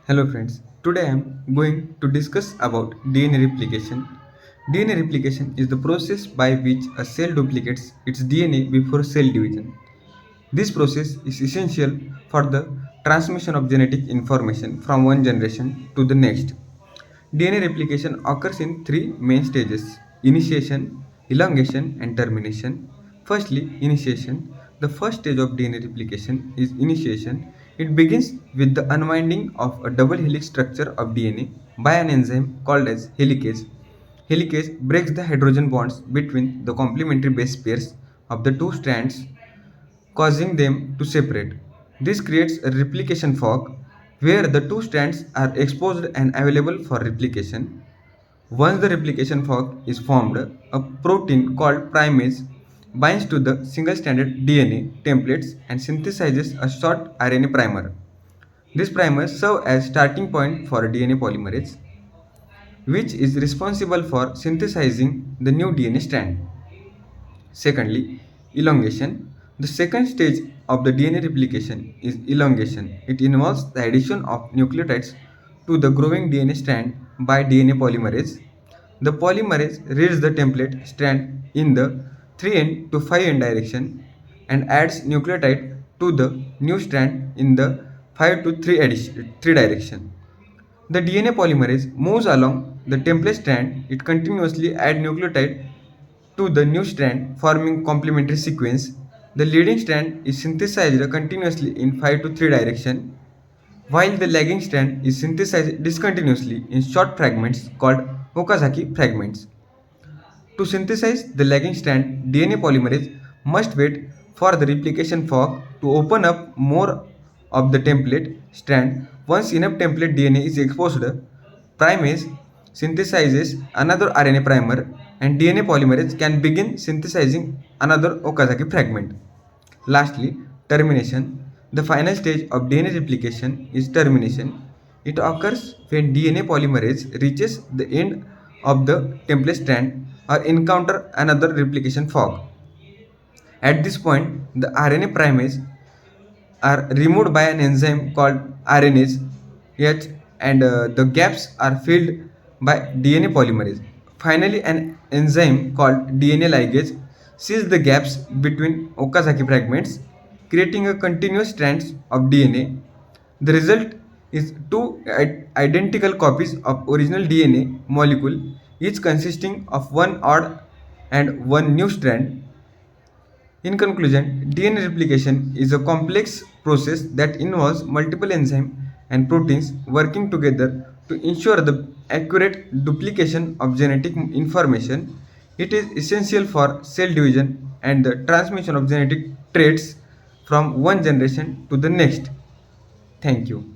Hello friends, today I am going to discuss about DNA replication. DNA replication is the process by which a cell duplicates its DNA before cell division. This process is essential for the transmission of genetic information from one generation to the next. DNA replication occurs in three main stages: initiation, elongation, and termination. Firstly, initiation. The first stage of DNA replication is initiation. It begins with the unwinding of a double helix structure of DNA by an enzyme called as helicase. Helicase breaks the hydrogen bonds between the complementary base pairs of the two strands, causing them to separate. This creates a replication fork where the two strands are exposed and available for replication. Once the replication fork is formed, a protein called primase binds to the single-stranded DNA templates and synthesizes a short RNA primer. This primer serves as starting point for DNA polymerase, which is responsible for synthesizing the new DNA strand. Secondly, elongation. The second stage of the DNA replication is elongation. It involves the addition of nucleotides to the growing DNA strand by DNA polymerase. The polymerase reads the template strand in the 3' to 5' direction and adds nucleotide to the new strand in the 5 to 3 direction. The DNA polymerase moves along the template strand. It continuously adds nucleotide to the new strand, forming complementary sequence. The leading strand is synthesized continuously in 5 to 3 direction, while the lagging strand is synthesized discontinuously in short fragments called Okazaki fragments. To synthesize the lagging strand, DNA polymerase must wait for the replication fork to open up more of the template strand. Once enough template DNA is exposed, primase synthesizes another RNA primer and DNA polymerase can begin synthesizing another Okazaki fragment. Lastly, termination. The final stage of DNA replication is termination. It occurs when DNA polymerase reaches the end of the template strand or encounter another replication fork. At this point, the RNA primase are removed by an enzyme called RNase H and the gaps are filled by DNA polymerase. Finally, an enzyme called DNA ligase seals the gaps between Okazaki fragments, creating a continuous strands of DNA. The result is two identical copies of original DNA molecule, each consisting of one odd and one new strand. In conclusion, DNA replication is a complex process that involves multiple enzymes and proteins working together to ensure the accurate duplication of genetic information. It is essential for cell division and the transmission of genetic traits from one generation to the next. Thank you.